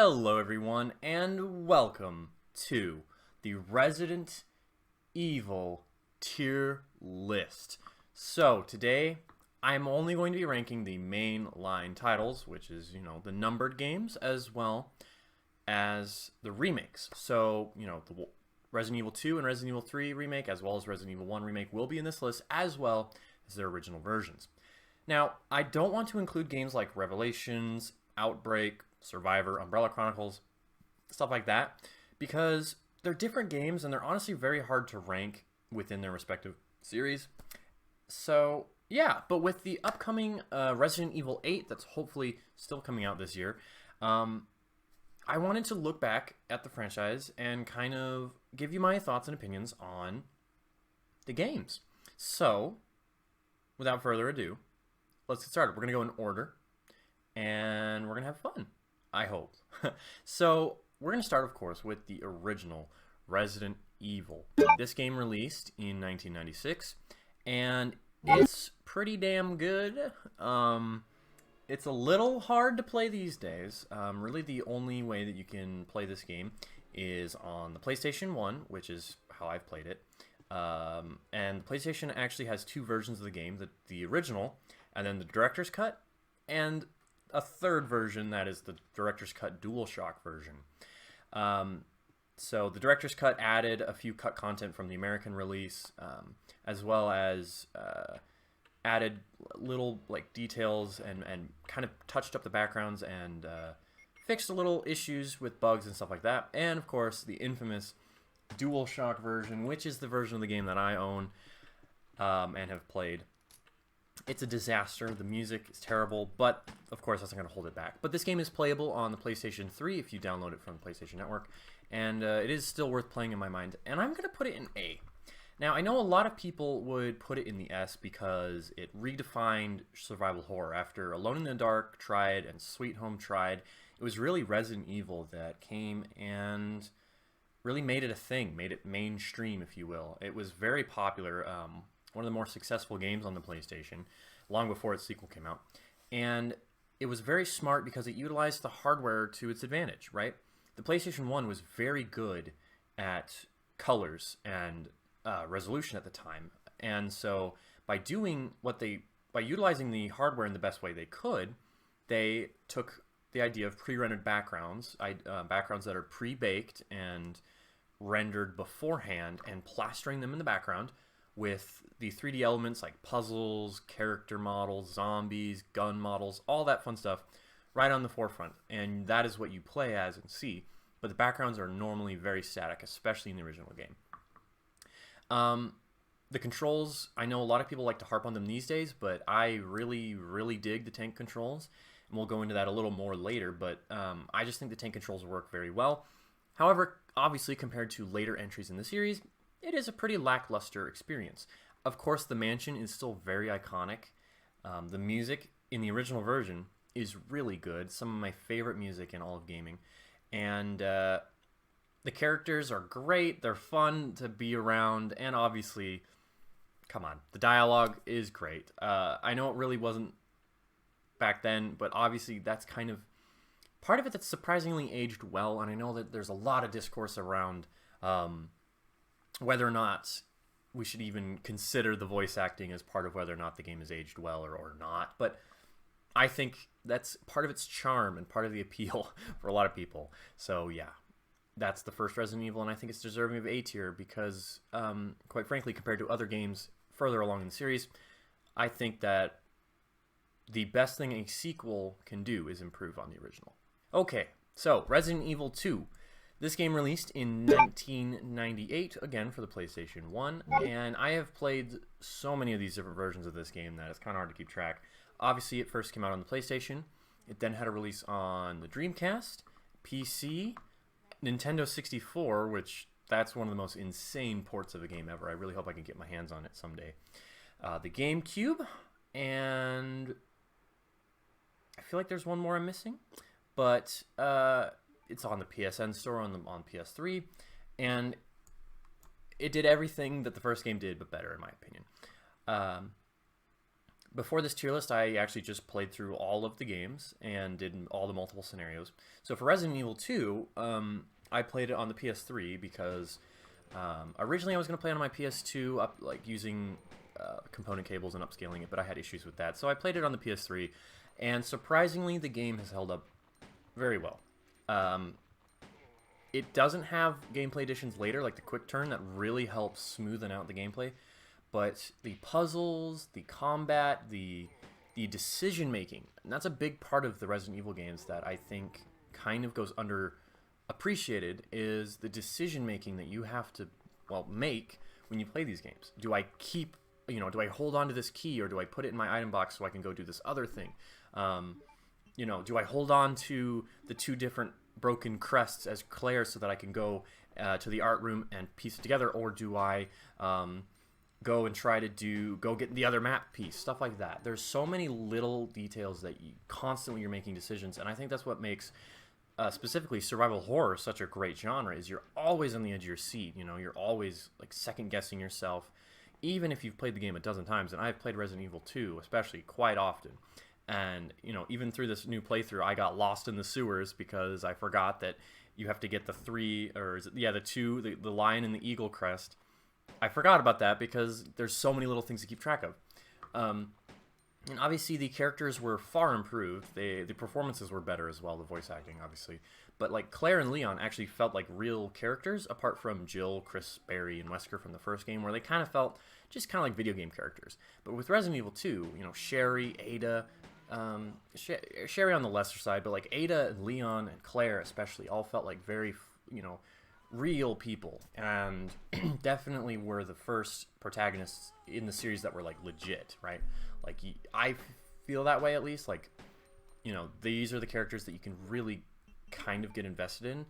Hello everyone and welcome to the Resident Evil tier list. So today I'm only going to be ranking the mainline titles, which is, the numbered games, as well as the remakes. So, the Resident Evil 2 and Resident Evil 3 remake, as well as Resident Evil 1 remake, will be in this list, as well as their original versions. Now, I don't want to include games like Revelations, Outbreak, Survivor, Umbrella Chronicles, stuff like that, because they're different games and they're honestly very hard to rank within their respective series. So, yeah, but with the upcoming Resident Evil 8 that's hopefully still coming out this year, I wanted to look back at the franchise and kind of give you my thoughts and opinions on the games. So, without further ado, let's get started. We're going to go in order, and we're going to have fun, I hope. So, we're going to start, of course, with the original Resident Evil. This game released in 1996, and it's pretty damn good. It's a little hard to play these days. Really, the only way that you can play this game is on the PlayStation 1, which is how I've played it. And PlayStation actually has two versions of the game, the original, and then the Director's Cut, and a third version that is the Director's Cut DualShock version. So the Director's Cut added a few cut content from the American release, as well as added little details and kind of touched up the backgrounds and fixed a little issues with bugs and stuff like that. And of course the infamous DualShock version, which is the version of the game that I own and have played. It's a disaster. The music is terrible, but of course that's not going to hold it back. But this game is playable on the PlayStation 3 if you download it from the PlayStation Network, and it is still worth playing in my mind. And I'm going to put it in A. Now, I know a lot of people would put it in the S because it redefined survival horror. After Alone in the Dark tried and Sweet Home tried, it was really Resident Evil that came and really made it a thing, made it mainstream, if you will. It was very popular, one of the more successful games on the PlayStation, long before its sequel came out. And it was very smart because it utilized the hardware to its advantage, right? The PlayStation 1 was very good at colors and resolution at the time, and so by utilizing the hardware in the best way they could, they took the idea of pre-rendered backgrounds, backgrounds that are pre-baked and rendered beforehand, and plastering them in the background with the 3D elements like puzzles, character models, zombies, gun models, all that fun stuff right on the forefront, and that is what you play as and see. But the backgrounds are normally very static, especially in the original game. The controls, I know a lot of people like to harp on them these days, but I really, really dig the tank controls, and we'll go into that a little more later, but I just think the tank controls work very well. However, obviously, compared to later entries in the series, it is a pretty lackluster experience. Of course, the mansion is still very iconic. The music in the original version is really good, some of my favorite music in all of gaming, and the characters are great, they're fun to be around, and obviously, come on, the dialogue is great. I know it really wasn't back then, but obviously that's kind of part of it that's surprisingly aged well, and I know that there's a lot of discourse around whether or not we should even consider the voice acting as part of whether or not the game is aged well or not, but I think that's part of its charm and part of the appeal for a lot of people. So yeah, that's the first Resident Evil, and I think it's deserving of A tier because, quite frankly, compared to other games further along in the series, I think that the best thing a sequel can do is improve on the original. Okay, so Resident Evil 2. This game released in 1998, again for the PlayStation 1, and I have played so many of these different versions of this game that it's kind of hard to keep track. Obviously, it first came out on the PlayStation. It then had a release on the Dreamcast, PC, Nintendo 64, which that's one of the most insane ports of a game ever. I really hope I can get my hands on it someday. The GameCube, and I feel like there's one more I'm missing, but it's on the PSN store on PS3, and it did everything that the first game did, but better in my opinion. Before this tier list, I actually just played through all of the games and did all the multiple scenarios. So for Resident Evil 2, I played it on the PS3 because originally I was going to play it on my PS2, like using component cables and upscaling it, but I had issues with that. So I played it on the PS3, and surprisingly, the game has held up very well. It doesn't have gameplay additions later, like the quick turn, that really helps smoothen out the gameplay. But the puzzles, the combat, the decision making, and that's a big part of the Resident Evil games that I think kind of goes underappreciated, is the decision making that you have to, well, make when you play these games. Do I keep, do I hold on to this key, or do I put it in my item box so I can go do this other thing? Do I hold on to the two different broken crests as Claire so that I can go to the art room and piece it together, or do I go and try to go get the other map piece, stuff like that. There's so many little details that constantly you're making decisions, and I think that's what makes specifically survival horror such a great genre, is you're always on the edge of your seat. You're always like second guessing yourself, even if you've played the game a dozen times. And I've played Resident Evil 2 especially quite often, and even through this new playthrough, I got lost in the sewers because I forgot that you have to get the the lion and the eagle crest. I forgot about that because there's so many little things to keep track of. And obviously the characters were far improved. The performances were better as well, the voice acting, obviously. But like Claire and Leon actually felt like real characters, apart from Jill, Chris, Barry, and Wesker from the first game, where they kind of felt just kind of like video game characters. But with Resident Evil 2, Sherry, Ada, Sherry on the lesser side, but like Ada and Leon and Claire especially all felt like very, real people, and definitely were the first protagonists in the series that were like legit, right? Like I feel that way, at least. Like, these are the characters that you can really kind of get invested in,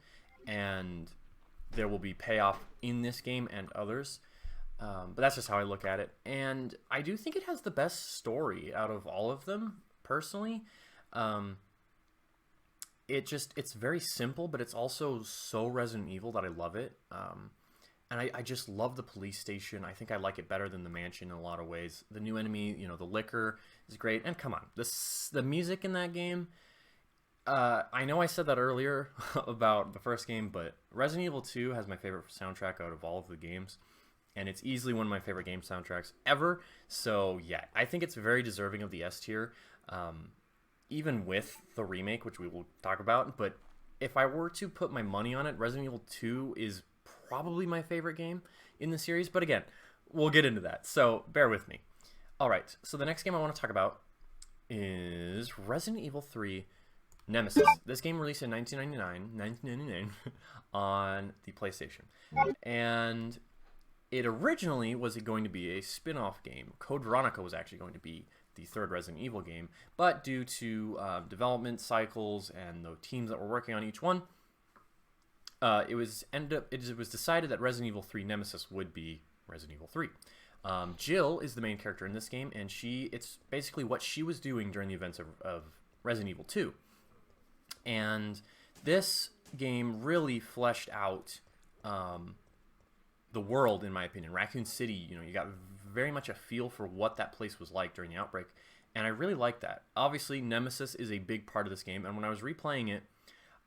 and there will be payoff in this game and others. But that's just how I look at it, and I do think it has the best story out of all of them, personally. It's very simple, but it's also so Resident Evil that I love it. And I just love the police station. I think I like it better than the mansion in a lot of ways. The new enemy, the liquor is great. And come on, the music in that game, I know I said that earlier about the first game, but Resident Evil 2 has my favorite soundtrack out of all of the games. And it's easily one of my favorite game soundtracks ever. So yeah, I think it's very deserving of the S tier. Even with the remake, which we will talk about. But if I were to put my money on it, Resident Evil 2 is probably my favorite game in the series. But again, we'll get into that, so bear with me. All right, so the next game I want to talk about is Resident Evil 3 Nemesis. This game released in 1999 on the PlayStation. And it originally was going to be a spin-off game. Code Veronica was actually going to be the third Resident Evil game, but due to development cycles and the teams that were working on each one, it was decided that Resident Evil 3 Nemesis would be Resident Evil 3. Jill is the main character in this game, and it's basically what she was doing during the events of Resident Evil 2. And this game really fleshed out the world, in my opinion. Raccoon City, you got very much a feel for what that place was like during the outbreak, and I really like that. Obviously, Nemesis is a big part of this game, and when I was replaying it,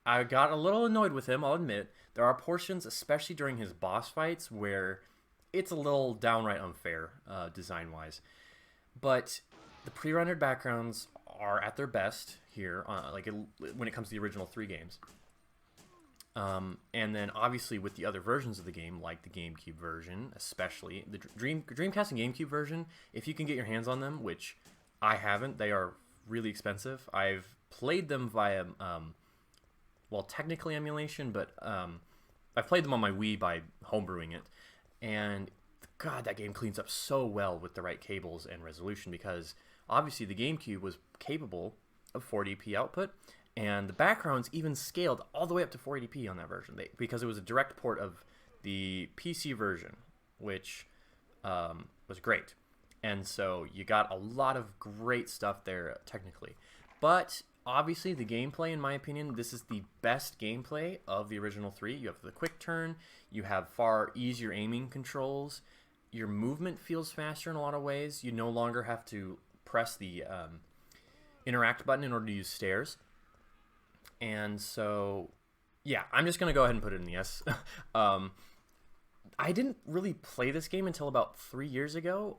I got a little annoyed with him, I'll admit. There are portions, especially during his boss fights, where it's a little downright unfair, design-wise. But the pre-rendered backgrounds are at their best here, when it comes to the original 3 games. And then obviously with the other versions of the game, like the GameCube version, especially the Dreamcast and GameCube version, if you can get your hands on them, which I haven't, they are really expensive. I've played them via, technically emulation, but I've played them on my Wii by homebrewing it, and God, that game cleans up so well with the right cables and resolution, because obviously the GameCube was capable of 480p output. And the backgrounds even scaled all the way up to 480p on that version, because it was a direct port of the PC version, which was great. And so you got a lot of great stuff there technically. But obviously the gameplay, in my opinion, this is the best gameplay of the original 3. You have the quick turn, you have far easier aiming controls, your movement feels faster in a lot of ways. You no longer have to press the interact button in order to use stairs. And so, yeah, I'm just going to go ahead and put it in the yes. I didn't really play this game until about 3 years ago.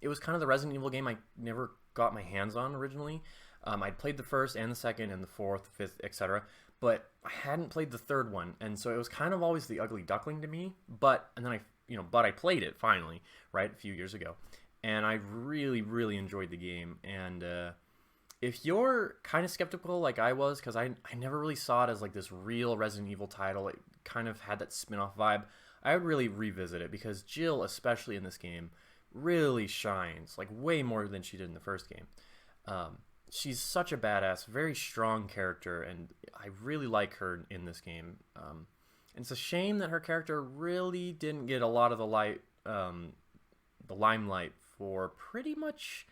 It was kind of the Resident Evil game I never got my hands on originally. I'd played the first and the second and the fourth, fifth, etc. But I hadn't played the third one, and so it was kind of always the ugly duckling to me. But I played it finally, right, a few years ago, and I really, really enjoyed the game. And if you're kind of skeptical like I was, because I never really saw it as like this real Resident Evil title, it kind of had that spin-off vibe, I would really revisit it, because Jill, especially in this game, really shines, like way more than she did in the first game. She's such a badass, very strong character, and I really like her in this game. And it's a shame that her character really didn't get a lot of the limelight for pretty much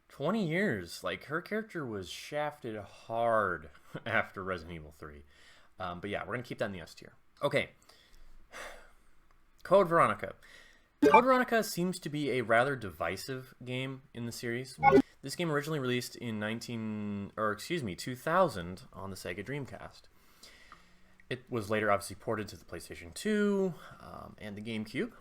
20 years. Like, her character was shafted hard after Resident Evil 3. But yeah, we're gonna keep that in the S tier. Okay, Code Veronica. Code Veronica seems to be a rather divisive game in the series. This game originally released in 2000 on the Sega Dreamcast. It was later obviously ported to the PlayStation 2 and the GameCube.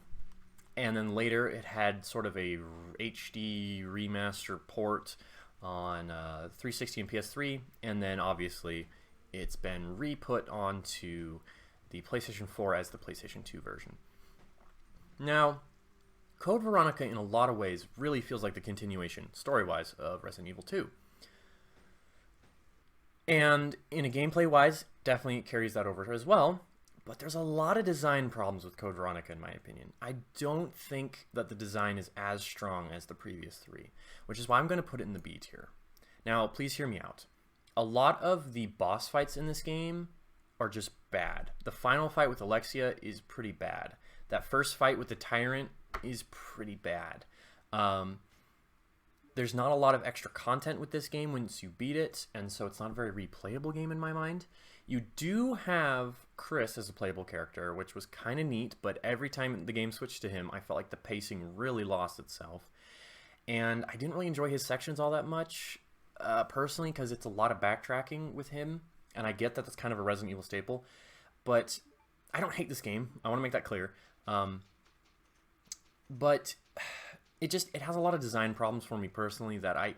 And then later it had sort of a HD remaster port on 360 and PS3. And then obviously it's been re-put onto the PlayStation 4 as the PlayStation 2 version. Now, Code Veronica in a lot of ways really feels like the continuation, story-wise, of Resident Evil 2. And in a gameplay-wise, definitely carries that over as well. But there's a lot of design problems with Code Veronica, in my opinion. I don't think that the design is as strong as the previous three, which is why I'm going to put it in the B tier. Now, please hear me out. A lot of the boss fights in this game are just bad. The final fight with Alexia is pretty bad. That first fight with the Tyrant is pretty bad. There's not a lot of extra content with this game once you beat it, and so it's not a very replayable game in my mind. You do have Chris as a playable character, which was kind of neat, but every time the game switched to him, I felt like the pacing really lost itself. And I didn't really enjoy his sections all that much, personally, because it's a lot of backtracking with him, and I get that that's kind of a Resident Evil staple, but I don't hate this game. I want to make that clear. But it has a lot of design problems for me personally that I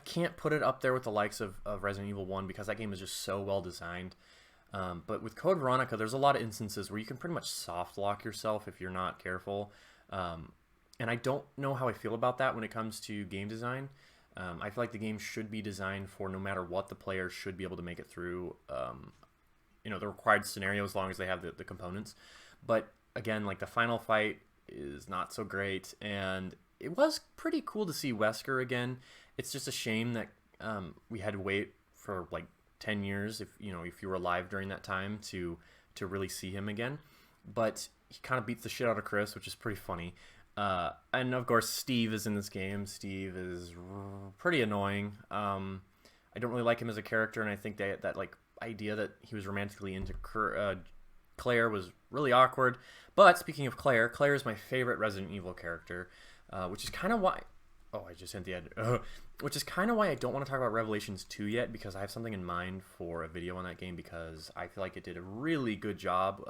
can't put it up there with the likes of Resident Evil 1, because that game is just so well designed. But with Code Veronica, there's a lot of instances where you can pretty much soft lock yourself if you're not careful. And I don't know how I feel about that when it comes to game design. I feel like the game should be designed for no matter what, the player should be able to make it through the required scenario, as long as they have the components. But again, like, the final fight is not so great, and it was pretty cool to see Wesker again. It's just a shame that we had to wait for like 10 years, if you were alive during that time, to really see him again. But he kind of beats the shit out of Chris, which is pretty funny. And of course, Steve is in this game. Steve is pretty annoying. I don't really like him as a character, and I think that like idea that he was romantically into Claire was really awkward. But speaking of Claire, Claire is my favorite Resident Evil character, which is kind of why... Oh, I just hit the end. Which is kind of why I don't want to talk about Revelations 2 yet, because I have something in mind for a video on that game, because I feel like it did a really good job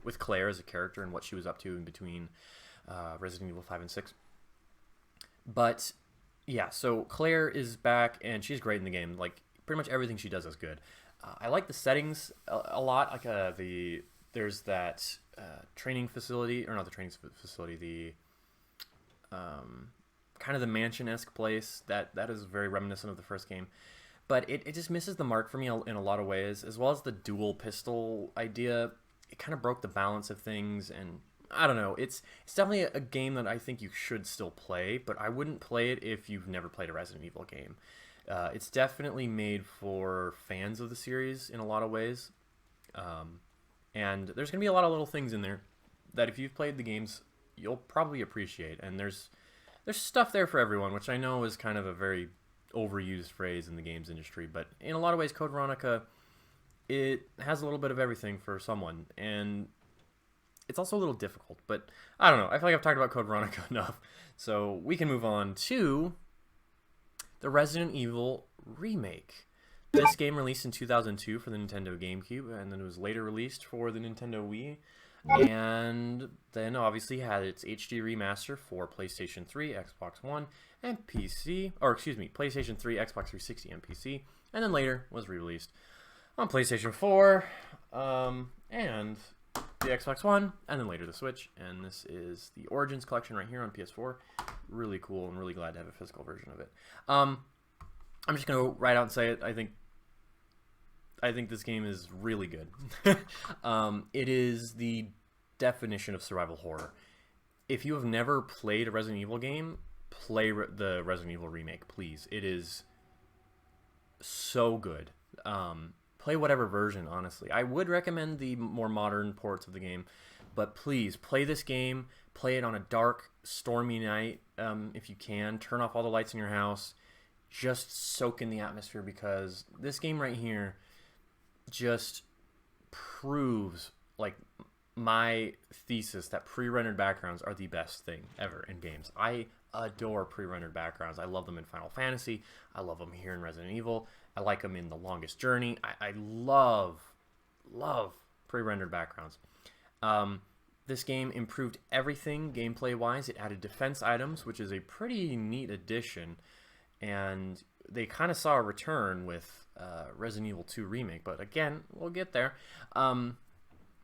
with Claire as a character and what she was up to in between Resident Evil 5 and 6. But yeah, so Claire is back, and she's great in the game. Like, pretty much everything she does is good. I like the settings a lot. Like there's that training facility, or not the training facility, the kind of the mansion-esque place that is very reminiscent of the first game. But it just misses the mark for me in a lot of ways, as well as the dual pistol idea. It kind of broke the balance of things, and I don't know. It's definitely a game that I think you should still play, but I wouldn't play it if you've never played a Resident Evil game. It's definitely made for fans of the series in a lot of ways. And there's going to be a lot of little things in there that if you've played the games, you'll probably appreciate. And there's stuff there for everyone, which I know is kind of a very overused phrase in the games industry. But in a lot of ways, Code Veronica, it has a little bit of everything for someone. And it's also a little difficult. But I don't know. I feel like I've talked about Code Veronica enough. So we can move on to the Resident Evil Remake. This game released in 2002 for the Nintendo GameCube, and then it was later released for the Nintendo Wii, and then obviously had its HD remaster for PlayStation 3, Xbox One, and PC, or excuse me, PlayStation 3, Xbox 360, and PC, and then later was re-released on PlayStation 4, and the Xbox One, and then later the Switch. And this is the Origins collection right here on PS4. Really cool, and really glad to have a physical version of it. I'm just gonna go right out and say it. I think this game is really good. It is the definition of survival horror. If you have never played a Resident Evil game, play the Resident Evil Remake, please. It is so good. Play whatever version, honestly. I would recommend the more modern ports of the game, but please play this game. Play it on a dark, stormy night if you can. Turn off all the lights in your house. Just soak in the atmosphere, because this game right here just proves, like, my thesis that pre-rendered backgrounds are the best thing ever in games. I adore pre-rendered backgrounds. I love them in Final Fantasy. I love them here in Resident Evil. I like them in The Longest Journey. I love pre-rendered backgrounds. This game improved everything gameplay-wise. It added defense items, which is a pretty neat addition, and they kind of saw a return with Resident Evil 2 Remake, but again, we'll get there.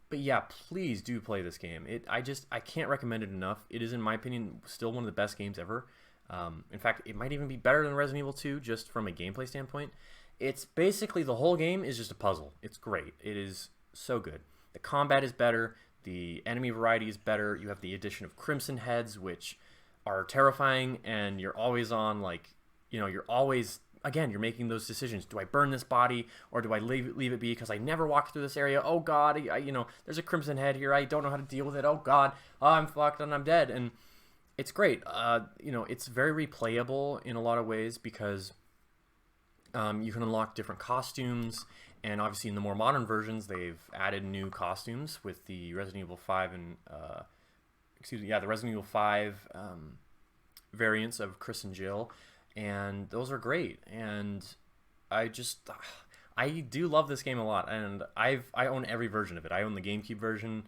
But yeah, please do play this game. I can't recommend it enough. It is, in my opinion, still one of the best games ever. In fact, it might even be better than Resident Evil 2 just from a gameplay standpoint. It's basically, the whole game is just a puzzle. It's great. It is so good. The combat is better. The enemy variety is better. You have the addition of Crimson Heads, which are terrifying, and you're always on, like, you know, you're always, again, you're making those decisions. Do I burn this body, or do I leave it be because I never walked through this area? Oh God, you know, there's a Crimson Head here. I don't know how to deal with it. Oh God, I'm fucked and I'm dead. And it's great. You know, it's very replayable in a lot of ways, because you can unlock different costumes, and obviously in the more modern versions, they've added new costumes with the Resident Evil 5 and the Resident Evil 5 variants of Chris and Jill. And those are great, and I do love this game a lot, and I own every version of it. I own the GameCube version,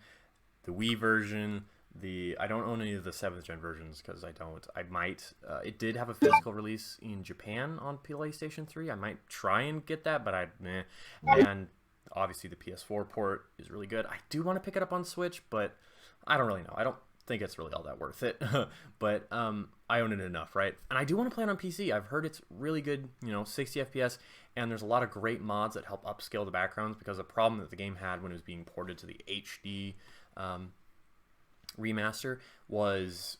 the Wii version, I don't own any of the 7th gen versions, because I don't. I might. It did have a physical release in Japan on PlayStation 3. I might try and get that, but meh. And obviously the PS4 port is really good. I do want to pick it up on Switch, but I don't really know. I don't think it's really all that worth it. But I own it enough, right? And I do want to play it on PC. I've heard it's really good, you know, 60 FPS, and there's a lot of great mods that help upscale the backgrounds, because the problem that the game had when it was being ported to the HD remaster was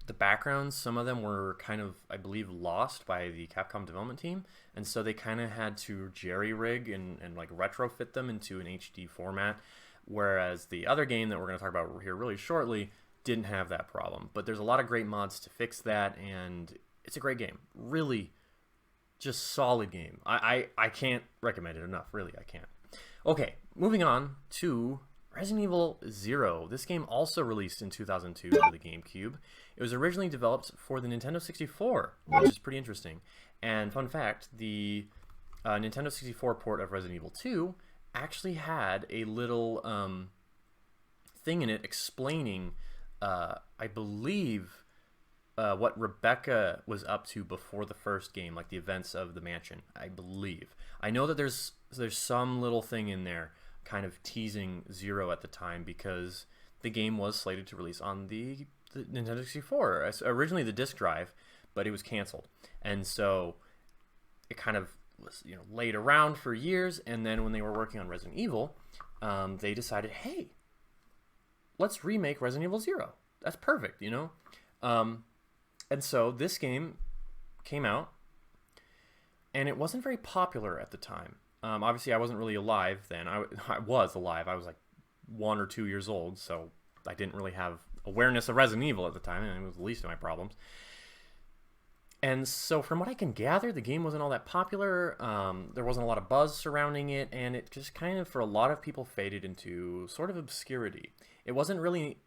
the backgrounds. Some of them were kind of, I believe, lost by the Capcom development team, and so they kind of had to jerry-rig and like retrofit them into an HD format, whereas the other game that we're going to talk about here really shortly didn't have that problem. But there's a lot of great mods to fix that, and it's a great game. Really, just solid game. I can't recommend it enough. Really, I can't. Okay, moving on to Resident Evil 0. This game also released in 2002 for the GameCube. It was originally developed for the Nintendo 64, which is pretty interesting. And fun fact, the Nintendo 64 port of Resident Evil 2 actually had a little thing in it explaining, I believe, what Rebecca was up to before the first game, like the events of the mansion, I believe. I know that there's some little thing in there kind of teasing Zero at the time, because the game was slated to release on the Nintendo 64, originally the disc drive, but it was canceled. And so it kind of was, you know, laid around for years, and then when they were working on Resident Evil, they decided, hey, let's remake Resident Evil 0. That's perfect, you know? And so this game came out, and it wasn't very popular at the time. Obviously, I wasn't really alive then. I was alive. I was like 1 or 2 years old, so I didn't really have awareness of Resident Evil at the time, and it was the least of my problems. And so from what I can gather, the game wasn't all that popular. There wasn't a lot of buzz surrounding it, and it just kind of, for a lot of people, faded into sort of obscurity. It wasn't really...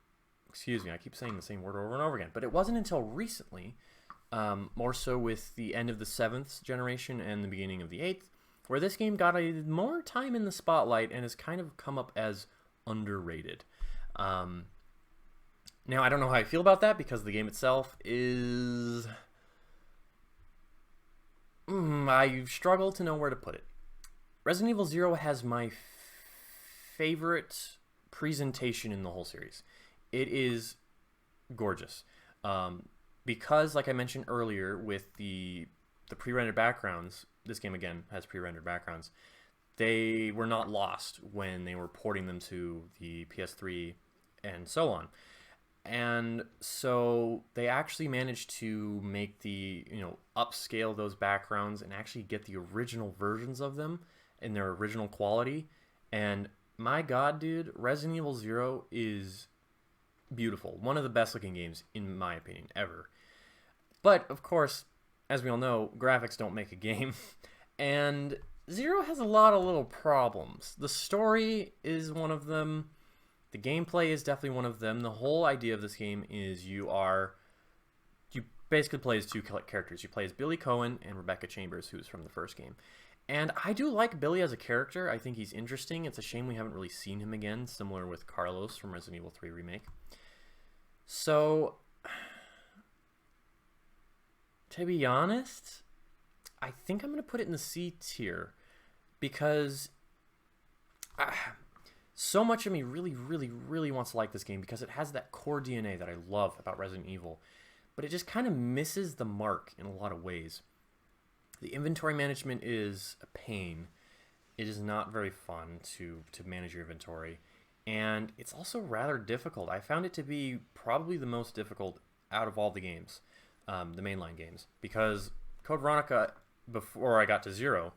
Excuse me, I keep saying the same word over and over again. But it wasn't until recently more so with the end of the 7th generation and the beginning of the 8th, where this game got more time in the spotlight and has kind of come up as underrated. Now, I don't know how I feel about that because the game itself is... I struggle to know where to put it. Resident Evil 0 has my favorite presentation in the whole series. It is gorgeous. Because, like I mentioned earlier, with the pre-rendered backgrounds, this game, again, has pre-rendered backgrounds, they were not lost when they were porting them to the PS3 and so on. And so they actually managed to make upscale those backgrounds and actually get the original versions of them in their original quality. And my God, dude, Resident Evil 0 is beautiful. One of the best looking games, in my opinion, ever. But, of course, as we all know, graphics don't make a game. And 0 has a lot of little problems. The story is one of them. The gameplay is definitely one of them. The whole idea of this game is you basically play as two characters. You play as Billy Cohen and Rebecca Chambers, who's from the first game. And I do like Billy as a character. I think he's interesting. It's a shame we haven't really seen him again, similar with Carlos from Resident Evil 3 Remake. So, to be honest, I think I'm going to put it in the C tier because so much of me really, really, really wants to like this game because it has that core DNA that I love about Resident Evil, but it just kind of misses the mark in a lot of ways. The inventory management is a pain. It is not very fun to manage your inventory, and it's also rather difficult. I found it to be probably the most difficult out of all the games, the mainline games, because Code Veronica, before I got to 0,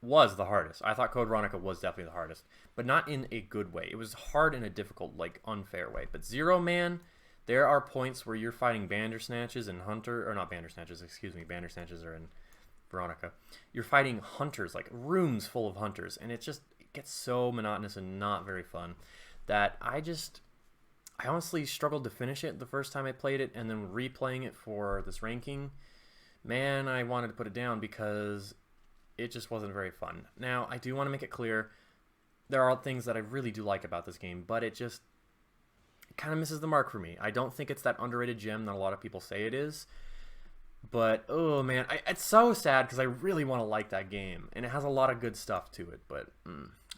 was the hardest. I thought Code Veronica was definitely the hardest, but not in a good way. It was hard in a difficult, unfair way. But 0, man, there are points where you're fighting Bandersnatches and Bandersnatches are in Veronica. You're fighting hunters, rooms full of hunters, and it gets so monotonous and not very fun that I honestly struggled to finish it the first time I played it, and then replaying it for this ranking, man, I wanted to put it down because it just wasn't very fun. Now, I do want to make it clear, there are things that I really do like about this game, but it kind of misses the mark for me. I don't think it's that underrated gem that a lot of people say it is, but, oh man, it's so sad because I really want to like that game, and it has a lot of good stuff to it, but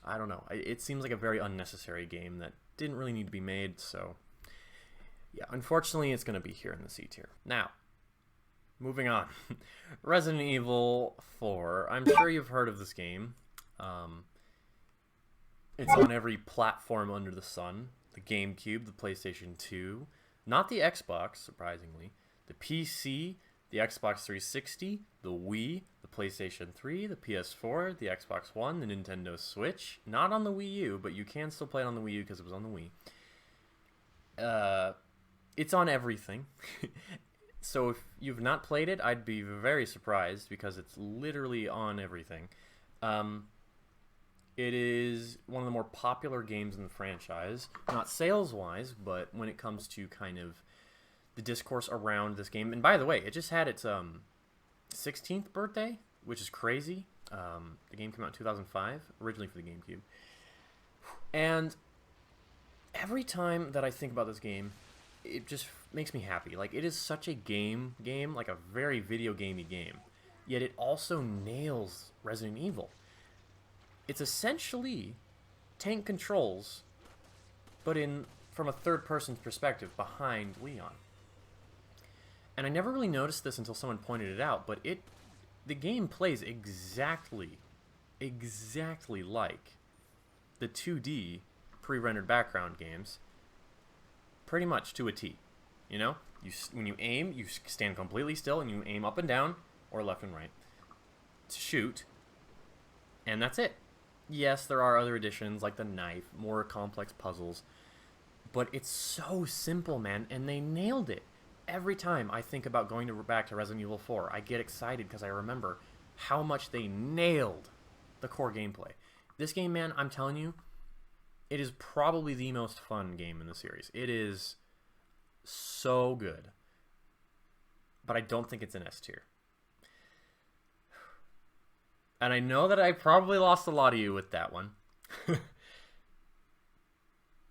I don't know. It seems like a very unnecessary game that didn't really need to be made, so yeah, unfortunately, it's going to be here in the C tier. Now, moving on. Resident Evil 4. I'm sure you've heard of this game. It's on every platform under the sun. The GameCube, the PlayStation 2, not the Xbox, surprisingly, the PC, the Xbox 360, the Wii, the PlayStation 3, the PS4, the Xbox One, the Nintendo Switch. Not on the Wii U, but you can still play it on the Wii U because it was on the Wii. It's on everything. So if you've not played it, I'd be very surprised because it's literally on everything. It is one of the more popular games in the franchise, not sales-wise, but when it comes to kind of the discourse around this game. And by the way, it just had its 16th birthday, which is crazy. The game came out in 2005, originally for the GameCube. And every time that I think about this game, it just makes me happy. It is such a game, a very video gamey game. Yet it also nails Resident Evil. It's essentially tank controls, but from a third person's perspective behind Leon. And I never really noticed this until someone pointed it out, but the game plays exactly like the 2D pre-rendered background games, pretty much to a T. When you aim, you stand completely still and you aim up and down or left and right to shoot, and that's it. Yes, there are other additions like the knife, more complex puzzles, but it's so simple, man, and they nailed it. Every time I think about going back to Resident Evil 4, I get excited because I remember how much they nailed the core gameplay. This game, man, I'm telling you, it is probably the most fun game in the series. It is so good. but I don't think it's an S tier. And I know that I probably lost a lot of you with that one.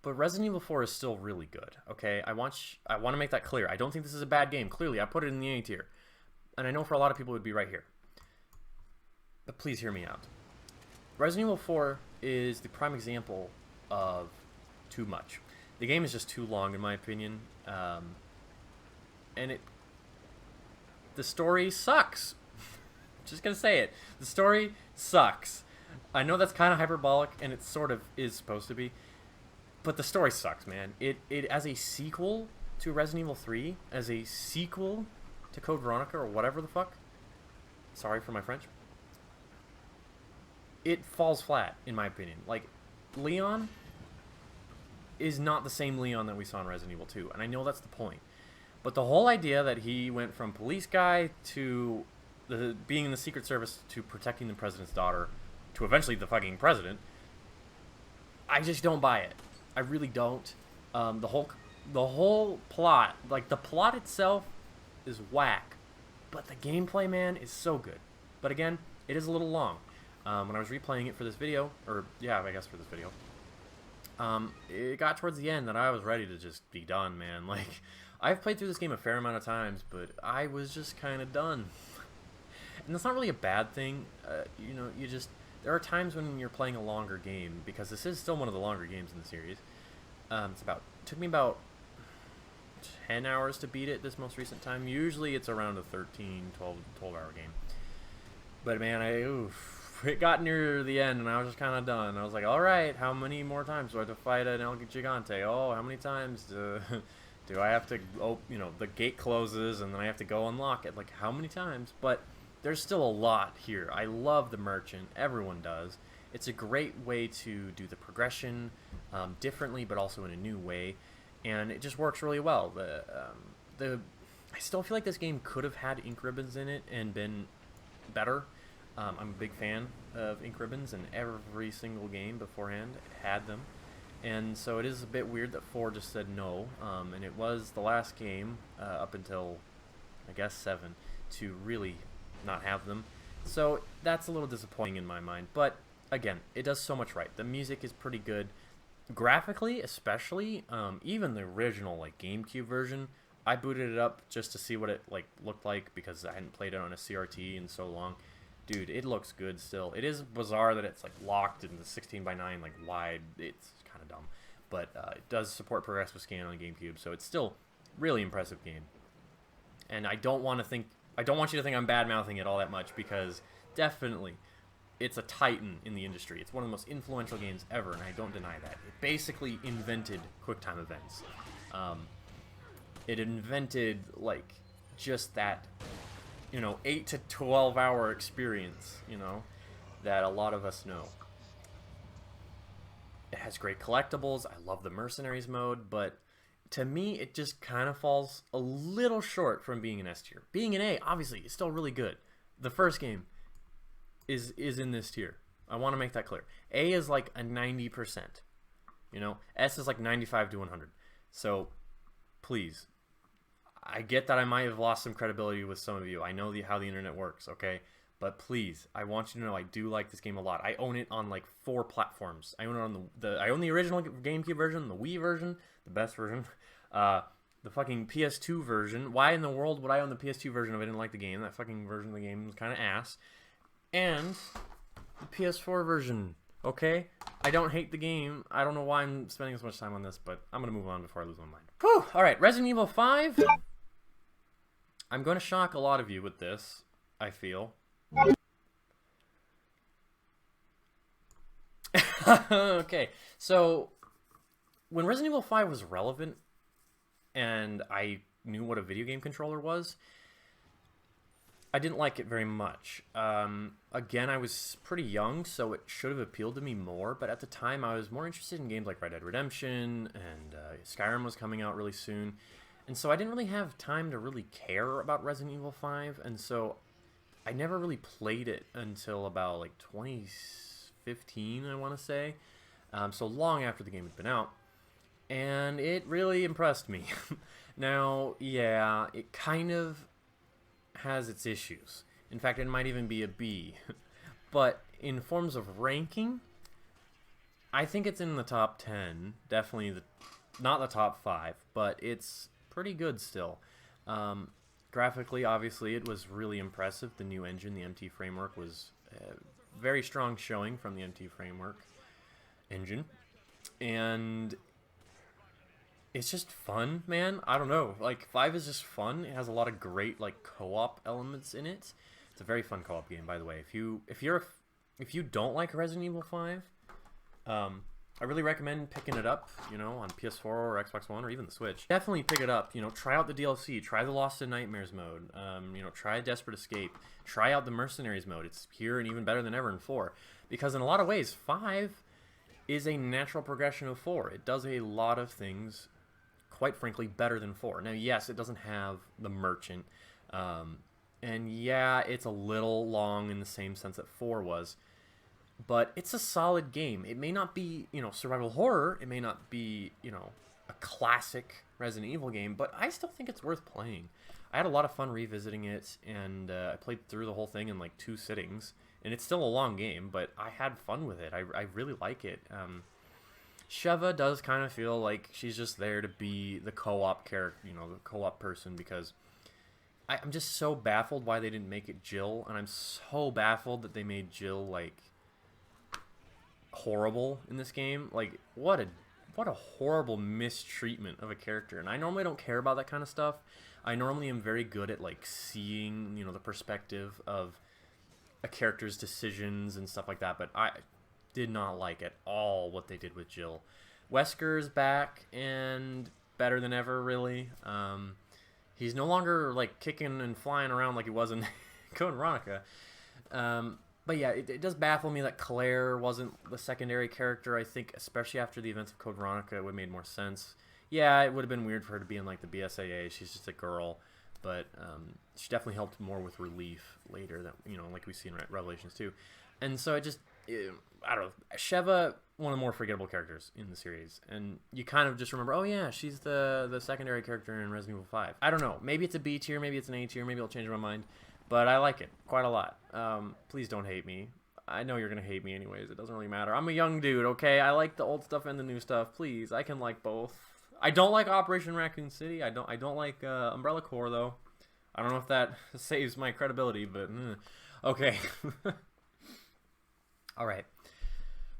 But Resident Evil 4 is still really good, okay? I want to make that clear. I don't think this is a bad game. Clearly, I put it in the A tier. And I know for a lot of people it would be right here. But please hear me out. Resident Evil 4 is the prime example of too much. The game is just too long, in my opinion. And the story sucks. Just gonna say it. The story sucks. I know that's kind of hyperbolic, and it sort of is supposed to be, but the story sucks, man. It as a sequel to Resident Evil 3, as a sequel to Code Veronica or whatever the fuck. Sorry for my French. It falls flat, in my opinion. Like, Leon is not the same Leon that we saw in Resident Evil 2, and I know that's the point. But the whole idea that he went from police guy to being in the Secret Service to protecting the president's daughter to eventually the fucking president, I just don't buy it. I really don't. The whole plot, like the plot itself is whack, but the gameplay, man, is so good. But again, it is a little long. When I was replaying it for this video, or yeah, I guess for this video, it got towards the end that I was ready to just be done, man. Like, I've played through this game a fair amount of times, but I was just kind of done. And that's not really a bad thing. You know, there are times when you're playing a longer game, because this is still one of the longer games in the series. Took me about 10 hours to beat it this most recent time. Usually it's around a 13, 12 hour game. But man, it got near the end and I was just kind of done. I was like, alright, how many more times do I have to fight an El Gigante? Oh, how many times do I have to, you know, the gate closes and then I have to go unlock it? Like, how many times? But there's still a lot here. I love the merchant. Everyone does. It's a great way to do the progression differently, but also in a new way, and it just works really well. I still feel like this game could have had ink ribbons in it and been better. I'm a big fan of ink ribbons, and every single game beforehand had them. And so it is a bit weird that 4 just said no, and it was the last game up until, I guess, 7 to really not have them. So that's a little disappointing in my mind, but again, it does so much right. The music is pretty good. Graphically, especially, even the original like GameCube version, I booted it up just to see what it like looked like because I hadn't played it on a CRT in so long. Dude, it looks good still. It is bizarre that it's like locked in the 16:9 like wide. It's kind of dumb, but it does support progressive scan on GameCube, so it's still really impressive game. And I don't want you to think I'm bad-mouthing it all that much, because definitely it's a titan in the industry. It's one of the most influential games ever, and I don't deny that. It basically invented QuickTime events. It invented, like, just that, you know, 8 to 12 hour experience, you know, that a lot of us know. It has great collectibles. I love the Mercenaries mode, but to me, it just kind of falls a little short from being an S tier. Being an A, obviously, is still really good. The first game is in this tier. I want to make that clear. A is like a 90%. You know, S is like 95 to 100. So, please, I get that I might have lost some credibility with some of you. I know how the internet works, okay? But please, I want you to know I do like this game a lot. I own it on like 4 platforms. I own it on I own the original GameCube version, the Wii version, the best version, the fucking PS2 version. Why in the world would I own the PS2 version if I didn't like the game? That fucking version of the game was kind of ass. And the PS4 version, okay? I don't hate the game. I don't know why I'm spending so much time on this, but I'm going to move on before I lose my mind. Whew! Alright, Resident Evil 5. I'm going to shock a lot of you with this, I feel. Okay, so when Resident Evil 5 was relevant and I knew what a video game controller was, I didn't like it very much. Again, I was pretty young, so it should have appealed to me more, but at the time I was more interested in games like Red Dead Redemption, and Skyrim was coming out really soon, and so I didn't really have time to really care about Resident Evil 5, and so I never really played it until about like 2015, I want to say, so long after the game had been out, and it really impressed me. Now, yeah, it kind of has its issues. In fact, it might even be a B. But in forms of ranking, I think it's in the top 10. Definitely not the top 5, but it's pretty good still. Graphically, obviously, it was really impressive. The new engine, the MT framework, was a very strong showing from the MT framework engine. And it's just fun, man. I don't know. Like, 5 is just fun. It has a lot of great, like, co-op elements in it. It's a very fun co-op game, by the way. If you don't like Resident Evil 5, I really recommend picking it up, you know, on PS4 or Xbox One or even the Switch. Definitely pick it up, you know, try out the DLC, try the Lost in Nightmares mode, you know, try Desperate Escape, try out the Mercenaries mode. It's here and even better than ever in 4. Because in a lot of ways, 5 is a natural progression of 4. It does a lot of things, quite frankly, better than 4. Now, yes, it doesn't have the merchant, and yeah, it's a little long in the same sense that 4 was. But it's a solid game. It may not be, you know, survival horror. It may not be, you know, a classic Resident Evil game, but I still think it's worth playing. I had a lot of fun revisiting it, and I played through the whole thing in like 2 sittings. And it's still a long game, but I had fun with it. I really like it. Sheva does kind of feel like she's just there to be the co-op character, you know, the co-op person, because I'm just so baffled why they didn't make it Jill, and I'm so baffled that they made Jill, like, horrible in this game. Like, what a horrible mistreatment of a character. And I normally don't care about that kind of stuff. I normally am very good at, like, seeing, you know, the perspective of a character's decisions and stuff like that, but I did not like at all what they did with Jill. Wesker's back and better than ever, really. He's no longer, like, kicking and flying around like he was in Code Veronica. But yeah, it does baffle me that Claire wasn't the secondary character. I think, especially after the events of Code Veronica, it would have made more sense. Yeah, it would have been weird for her to be in, like, the BSAA. She's just a girl. But she definitely helped more with relief later, that, you know, like we see in Revelations 2. And so I don't know. Sheva, one of the more forgettable characters in the series. And you kind of just remember, oh yeah, she's the secondary character in Resident Evil 5. I don't know. Maybe it's a B tier, maybe it's an A tier, maybe I'll change my mind. But I like it quite a lot. Please don't hate me. I know you're going to hate me anyways. It doesn't really matter. I'm a young dude, okay? I like the old stuff and the new stuff. Please, I can like both. I don't like Operation Raccoon City. I don't like Umbrella Corps, though. I don't know if that saves my credibility, but okay. All right.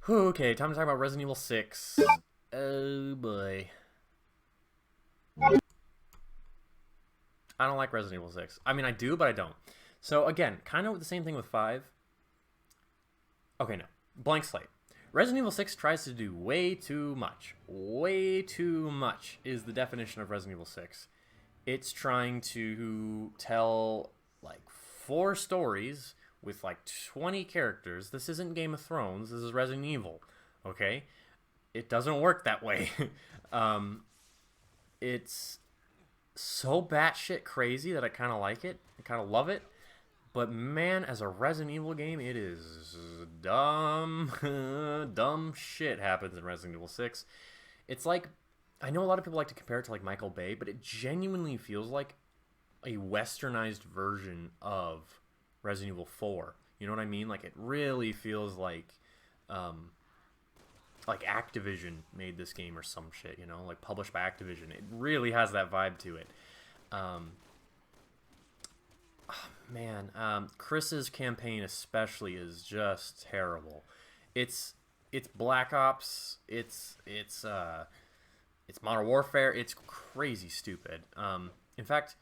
Okay, time to talk about Resident Evil 6. Oh boy. I don't like Resident Evil 6. I mean, I do, but I don't. So again, kind of the same thing with 5. Okay, no. Blank slate. Resident Evil 6 tries to do way too much. Way too much is the definition of Resident Evil 6. It's trying to tell, like, 4 stories with, like, 20 characters. This isn't Game of Thrones. This is Resident Evil, okay? It doesn't work that way. It's so batshit crazy that I kind of like it. I kind of love it. But, man, as a Resident Evil game, it is dumb. Dumb shit happens in Resident Evil 6. It's like, I know a lot of people like to compare it to, like, Michael Bay, but it genuinely feels like a westernized version of Resident Evil 4. You know what I mean? Like, it really feels like Activision made this game or some shit, you know? Like, published by Activision. It really has that vibe to it. Man, Chris's campaign especially is just terrible. It's Black Ops. It's Modern Warfare. It's crazy stupid. In fact,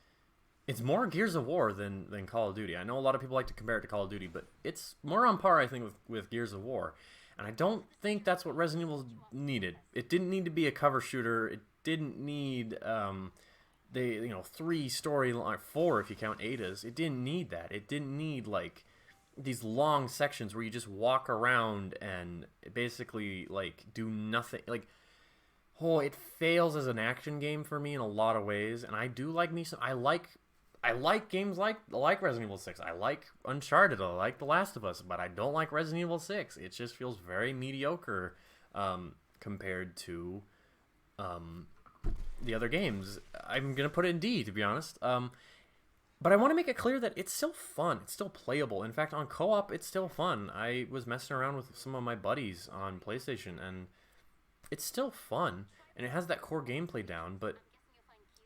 it's more Gears of War than Call of Duty. I know a lot of people like to compare it to Call of Duty, but it's more on par, I think, with Gears of War. And I don't think that's what Resident Evil needed. It didn't need to be a cover shooter. It didn't need 3 storyline, 4 if you count Ada's. It didn't need that. It didn't need, like, these long sections where you just walk around and basically, like, do nothing. Like, it fails as an action game for me in a lot of ways. And I do like me some. I like games like Resident Evil 6. I like Uncharted. I like The Last of Us. But I don't like Resident Evil 6. It just feels very mediocre compared to the other games. I'm going to put it in D, to be honest. But I want to make it clear that it's still fun. It's still playable. In fact, on co-op, it's still fun. I was messing around with some of my buddies on PlayStation, and it's still fun. And it has that core gameplay down. But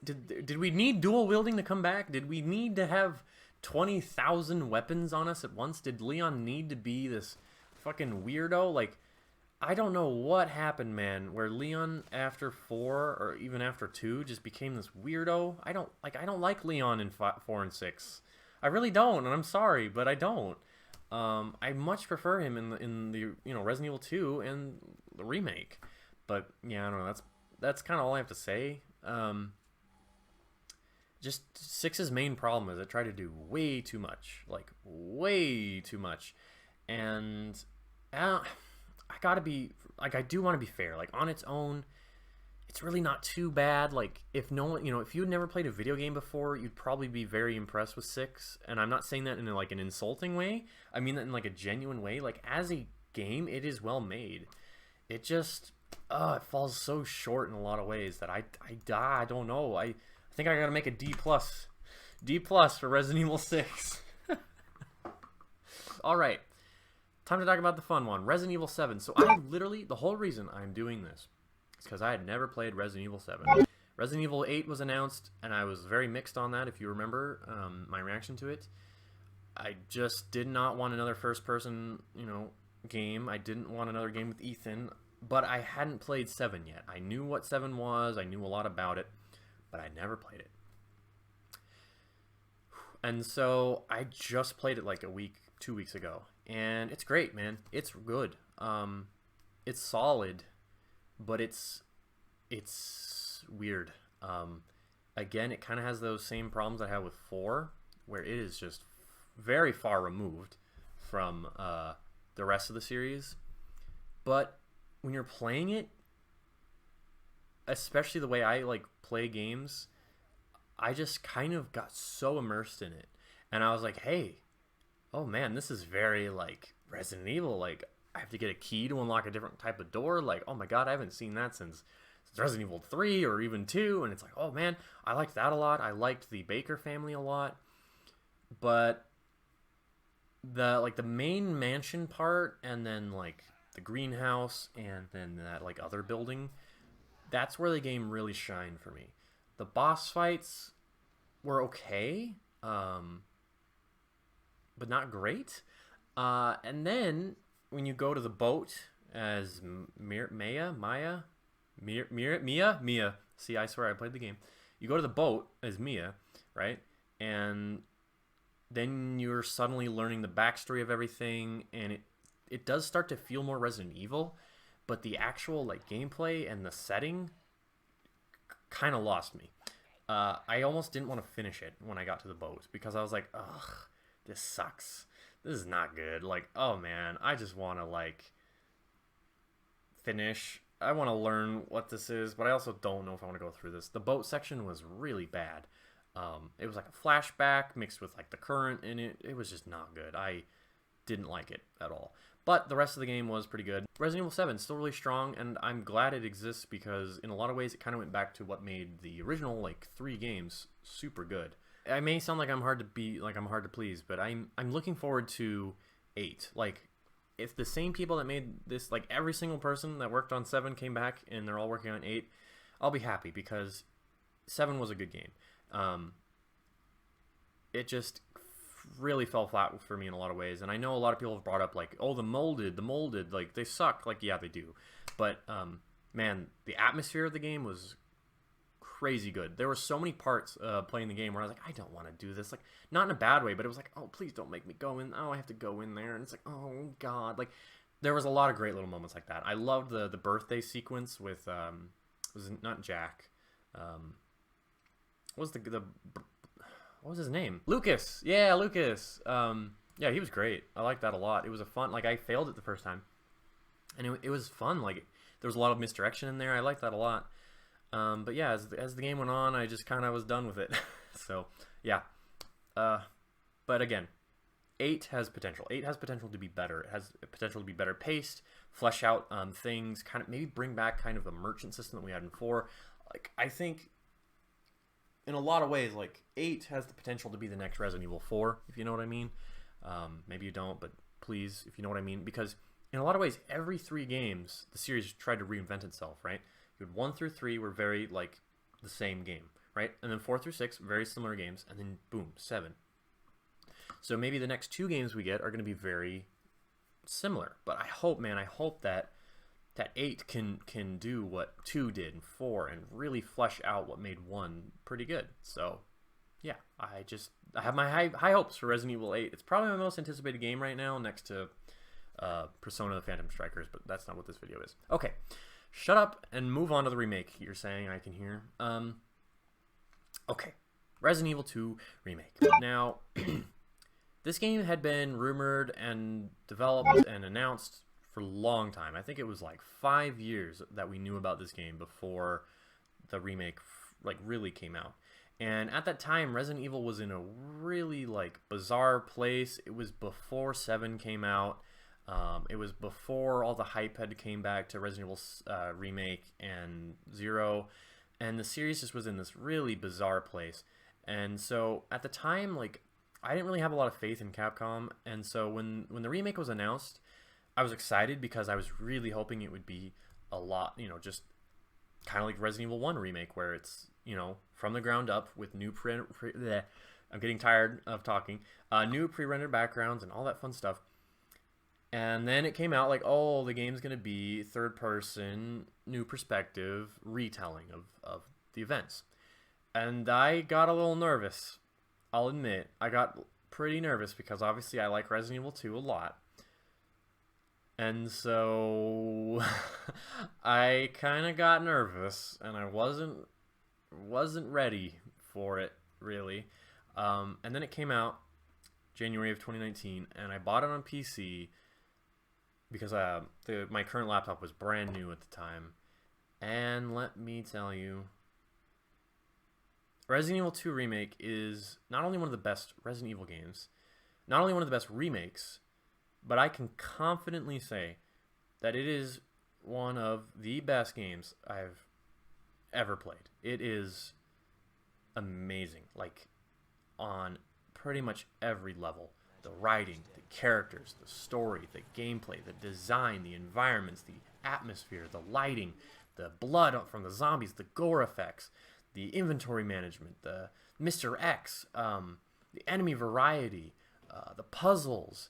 did we need dual wielding to come back? Did we need to have 20,000 weapons on us at once? Did Leon need to be this fucking weirdo? Like, I don't know what happened, man, where Leon after 4 or even after 2 just became this weirdo. I don't like Leon in 4 and 6. I really don't, and I'm sorry, but I don't. I much prefer him in the Resident Evil 2 and the remake. But yeah, I don't know. That's kind of all I have to say. Just 6's main problem is it tried to do way too much, like way too much, and I gotta be like, I do want to be fair. Like, on its own, it's really not too bad. Like, if no one, if you had never played a video game before, you'd probably be very impressed with 6. And I'm not saying that in like an insulting way. I mean that in like a genuine way. Like, as a game, it is well made. It just, it falls so short in a lot of ways that I don't know. I think I gotta make a D+. D+ for Resident Evil 6. All right. Time to talk about the fun one, Resident Evil 7. So I literally, the whole reason I'm doing this is because I had never played Resident Evil 7. Resident Evil 8 was announced, and I was very mixed on that, if you remember my reaction to it. I just did not want another first-person, game. I didn't want another game with Ethan, but I hadn't played 7 yet. I knew what 7 was, I knew a lot about it, but I never played it. And so I just played it like 2 weeks ago. And it's great, man. It's good. It's solid, but it's weird. Again, it kind of has those same problems I had with 4, where it is just very far removed from the rest of the series. But when you're playing it, especially the way I like play games, I just kind of got so immersed in it, and I was like, hey, oh man, this is very like Resident Evil. Like, I have to get a key to unlock a different type of door. Like, oh my god, I haven't seen that since Resident Evil 3 or even 2. And it's like, oh man, I liked that a lot. I liked the Baker family a lot. But the main mansion part, and then like the greenhouse, and then that like other building, that's where the game really shined for me. The boss fights were okay. But not great. And then when you go to the boat as Mia. See, I swear I played the game. You go to the boat as Mia, right? And then you're suddenly learning the backstory of everything, and it does start to feel more Resident Evil, but the actual like gameplay and the setting kind of lost me. I almost didn't want to finish it when I got to the boat because I was like, ugh. This sucks. This is not good. Like, oh man, I just want to like finish. I want to learn what this is, but I also don't know if I want to go through this. The boat section was really bad. It was like a flashback mixed with like the current, and it was just not good. I didn't like it at all. But the rest of the game was pretty good. Resident Evil 7 still really strong, and I'm glad it exists because in a lot of ways it kind of went back to what made the original like 3 games super good. I may sound like I'm hard to please, but I'm looking forward to 8. Like, if the same people that made this, like every single person that worked on 7 came back and they're all working on 8, I'll be happy because 7 was a good game. It just really fell flat for me in a lot of ways, and I know a lot of people have brought up like, oh, the molded, like they suck. Like, yeah, they do, but man, the atmosphere of the game was crazy good. There were so many parts playing the game where I was like, I don't want to do this. Like, not in a bad way, but it was like, oh, please don't make me go in. Oh, I have to go in there. And it's like, oh god. Like, there was a lot of great little moments like that. I loved the birthday sequence with was it not Jack? What was his name? Lucas. Yeah, Lucas. Yeah, he was great. I liked that a lot. It was a fun, like, I failed it the first time, and it was fun. Like, there was a lot of misdirection in there. I liked that a lot. But yeah, as the game went on, I just kind of was done with it. So yeah, but again, 8 has potential. 8 has potential to be better. It has potential to be better paced, flesh out things, kind of maybe bring back kind of a merchant system that we had in 4. Like, I think in a lot of ways, like 8 has the potential to be the next Resident Evil 4, if you know what I mean. Maybe you don't, but please, if you know what I mean, because in a lot of ways, every 3 games, the series tried to reinvent itself, right? You had 1 through 3 were very like the same game, right? And then 4 through 6, very similar games, and then boom, 7. So maybe the next 2 games we get are going to be very similar. But I hope, man, I hope that 8 can do what 2 did and 4 and really flesh out what made 1 pretty good. So yeah, I have my high hopes for Resident Evil 8. It's probably my most anticipated game right now, next to Persona the Phantom Strikers, but that's not what this video is. Okay, shut up and move on to the remake. You're saying, I can hear. Okay, Resident Evil 2 Remake. Now, this game had been rumored and developed and announced for a long time. I think it was like 5 years that we knew about this game before the remake like really came out. And at that time, Resident Evil was in a really like bizarre place. It was before 7 came out. It was before all the hype had came back to Resident Evil Remake and 0. And the series just was in this really bizarre place. And so at the time, like, I didn't really have a lot of faith in Capcom. And so when the remake was announced, I was excited because I was really hoping it would be a lot, you know, just kind of like Resident Evil 1 Remake, where it's, you know, from the ground up with new I'm getting tired of talking. New pre-rendered backgrounds and all that fun stuff. And then it came out like, oh, the game's going to be third-person, new perspective, retelling of the events. And I got a little nervous. I'll admit, I got pretty nervous because obviously I like Resident Evil 2 a lot. And so I kind of got nervous, and I wasn't ready for it, really. And then it came out January of 2019, and I bought it on PC because my current laptop was brand new at the time. And let me tell you, Resident Evil 2 Remake is not only one of the best Resident Evil games, not only one of the best remakes, but I can confidently say that it is one of the best games I've ever played. It is amazing, like on pretty much every level. The writing, the characters, the story, the gameplay, the design, the environments, the atmosphere, the lighting, the blood from the zombies, the gore effects, the inventory management, the Mr. X, the enemy variety, the puzzles,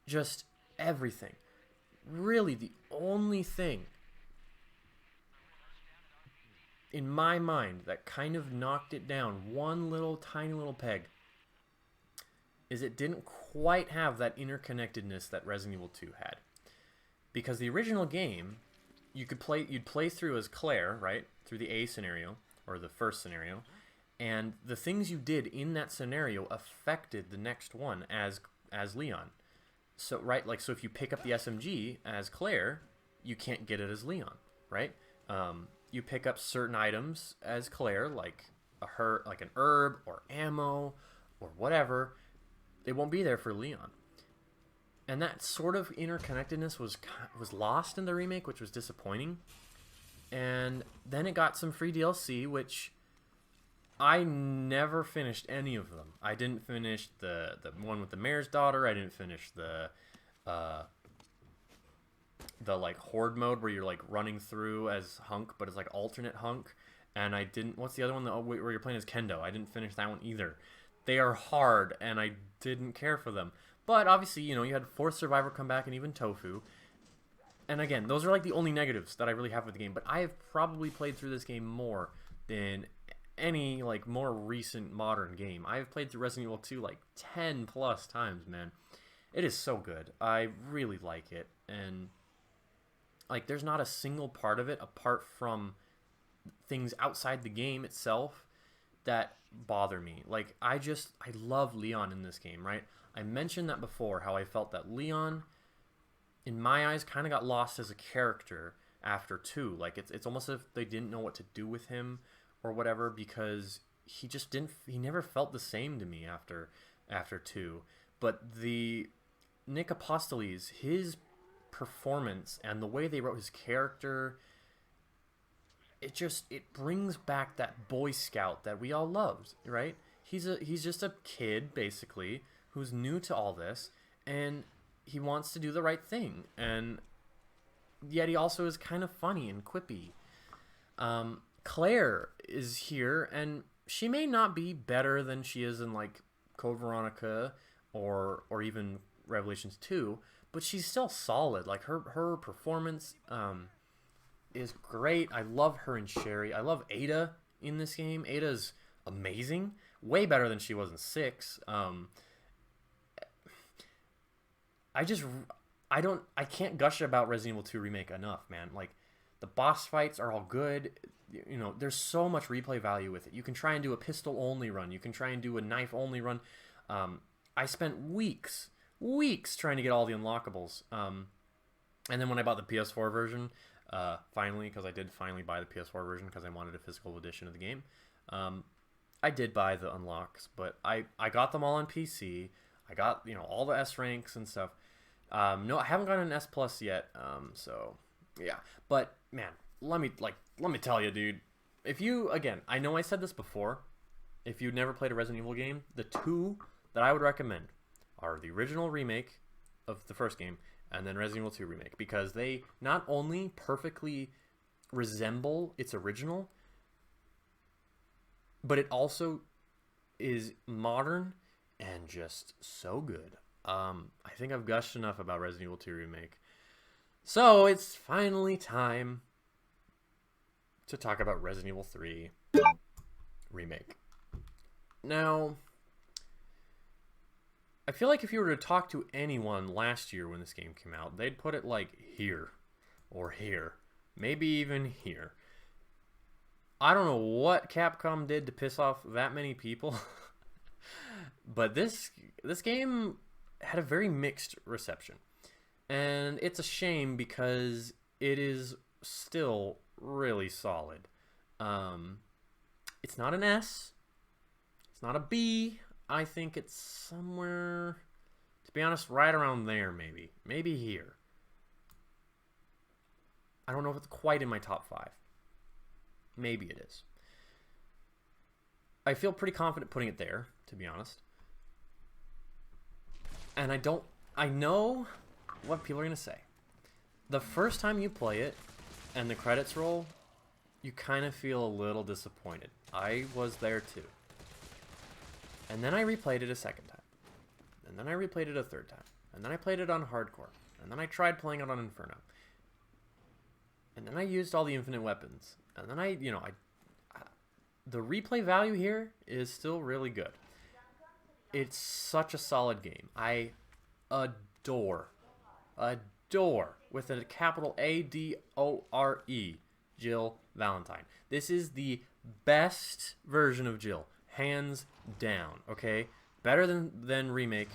just everything. Really, the only thing in my mind that kind of knocked it down one little tiny little peg is it didn't quite have that interconnectedness that Resident Evil 2 had. Because the original game, you'd play through as Claire, right? Through the A scenario, or the first scenario, and the things you did in that scenario affected the next one as Leon. So, right, like, so if you pick up the SMG as Claire, you can't get it as Leon, right? You pick up certain items as Claire, like an herb or ammo or whatever, it won't be there for Leon. And that sort of interconnectedness was lost in the remake, which was disappointing. And then it got some free DLC, which I never finished any of them. I didn't finish the one with the mayor's daughter. I didn't finish the like horde mode where you're like running through as Hunk, but it's like alternate Hunk. And I didn't. What's the other one where you're playing as Kendo? I didn't finish that one either. They are hard, and I didn't care for them. But obviously, you know, you had Fourth Survivor come back and even Tofu. And again, those are like the only negatives that I really have with the game. But I have probably played through this game more than any like more recent modern game. I have played through Resident Evil 2 like 10 plus times, man. It is so good. I really like it. And like there's not a single part of it apart from things outside the game itself that bother me. Like I love Leon in this game, right? I mentioned that before, how I felt that Leon, in my eyes, kind of got lost as a character after 2. Like it's almost as if they didn't know what to do with him or whatever, because he never felt the same to me after 2. But the Nick Apostoli's, his performance and the way they wrote his character, it brings back that Boy Scout that we all loved, right? He's just a kid basically who's new to all this, and he wants to do the right thing, and yet he also is kind of funny and quippy. Claire is here, and she may not be better than she is in like Code Veronica or even Revelations 2, but she's still solid. Like her performance is great. I love her and Sherry. I love Ada in this game. Ada's amazing. Way better than she was in 6. I can't gush about Resident Evil 2 Remake enough, man. Like, the boss fights are all good. You know, there's so much replay value with it. You can try and do a pistol-only run. You can try and do a knife-only run. I spent weeks trying to get all the unlockables. And then when I bought the PS4 version, finally, because I did finally buy the PS4 version because I wanted a physical edition of the game, I did buy the unlocks, but I got them all on PC. I got, you know, all the S ranks and stuff. No, I haven't gotten an S Plus yet. So yeah, but man, let me tell you, dude. If you, again, I know I said this before. If you've never played a Resident Evil game, the 2 that I would recommend are the original remake of the first game and then Resident Evil 2 Remake, because they not only perfectly resemble its original, but it also is modern and just so good. I think I've gushed enough about Resident Evil 2 Remake. So it's finally time to talk about Resident Evil 3 Remake. Now, I feel like if you were to talk to anyone last year when this game came out, they'd put it like here or here, maybe even here. I don't know what Capcom did to piss off that many people, but this game had a very mixed reception. And it's a shame because it is still really solid. It's not an S. It's not a B. I think it's somewhere, to be honest, right around there maybe. Maybe here. I don't know if it's quite in my top 5. Maybe it is. I feel pretty confident putting it there, to be honest. And I know what people are going to say. The first time you play it and the credits roll, you kind of feel a little disappointed. I was there too. And then I replayed it a second time. And then I replayed it a third time. And then I played it on hardcore. And then I tried playing it on Inferno. And then I used all the infinite weapons. And then the replay value here is still really good. It's such a solid game. I adore, with a capital A-D-O-R-E, Jill Valentine. This is the best version of Jill, hands down, okay? Better than Remake,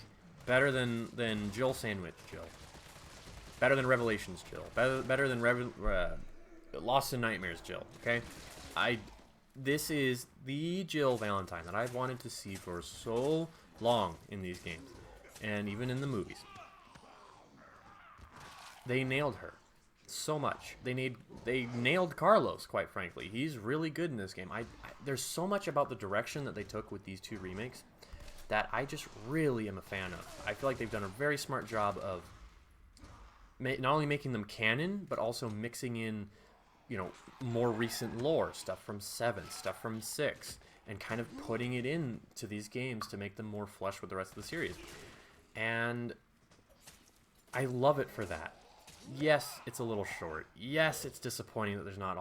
better than Jill Sandwich Jill, better than Revelations Jill, better than Lost in Nightmares Jill, okay? This is the Jill Valentine that I've wanted to see for so long in these games, and even in the movies. They nailed her so much. They nailed Carlos, quite frankly. He's really good in this game. There's so much about the direction that they took with these 2 remakes that I just really am a fan of. I feel like they've done a very smart job of not only making them canon, but also mixing in, you know, more recent lore, stuff from 7, stuff from 6, and kind of putting it into these games to make them more flush with the rest of the series. And I love it for that. Yes, it's a little short. Yes, it's disappointing that there's not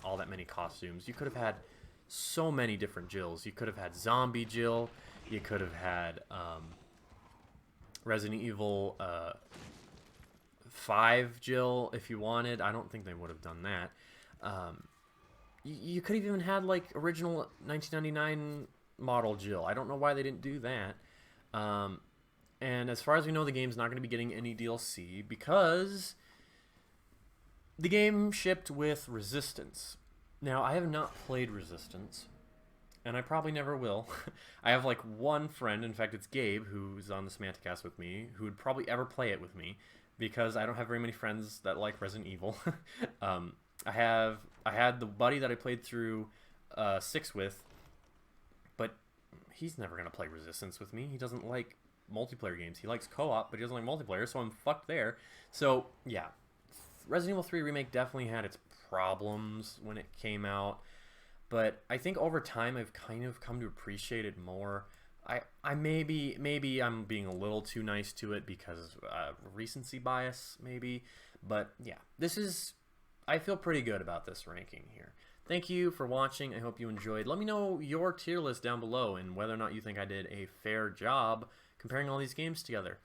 all that many costumes. You could have had so many different Jills. You could have had Zombie Jill. You could have had Resident Evil 5 Jill if you wanted. I don't think they would have done that. You could have even had like original 1999 model Jill. I don't know why they didn't do that. And as far as we know, the game's not going to be getting any DLC because the game shipped with Resistance. Now, I have not played Resistance, and I probably never will. I have like one friend, in fact it's Gabe, who's on the Semanticast with me, who would probably ever play it with me, because I don't have very many friends that like Resident Evil. I had the buddy that I played through 6 with, but he's never gonna play Resistance with me. He doesn't like multiplayer games. He likes co-op, but he doesn't like multiplayer, so I'm fucked there. So yeah, Resident Evil 3 Remake definitely had its problems when it came out, but I think over time I've kind of come to appreciate it more. I maybe I'm being a little too nice to it because recency bias maybe, but yeah, I feel pretty good about this ranking here. Thank you for watching. I hope you enjoyed. Let me know your tier list down below and whether or not you think I did a fair job comparing all these games together.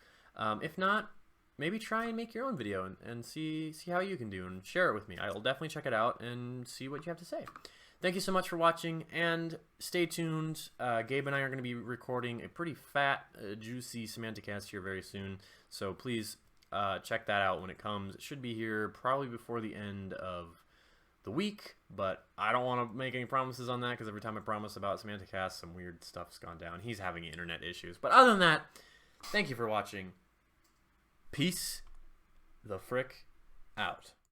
If not, maybe try and make your own video and see how you can do and share it with me. I'll definitely check it out and see what you have to say. Thank you so much for watching, and stay tuned. Gabe and I are going to be recording a pretty fat, juicy Semanticast here very soon, so please check that out when it comes. It should be here probably before the end of the week, but I don't want to make any promises on that because every time I promise about Semanticast, some weird stuff's gone down. He's having internet issues. But other than that, thank you for watching. Peace the frick out.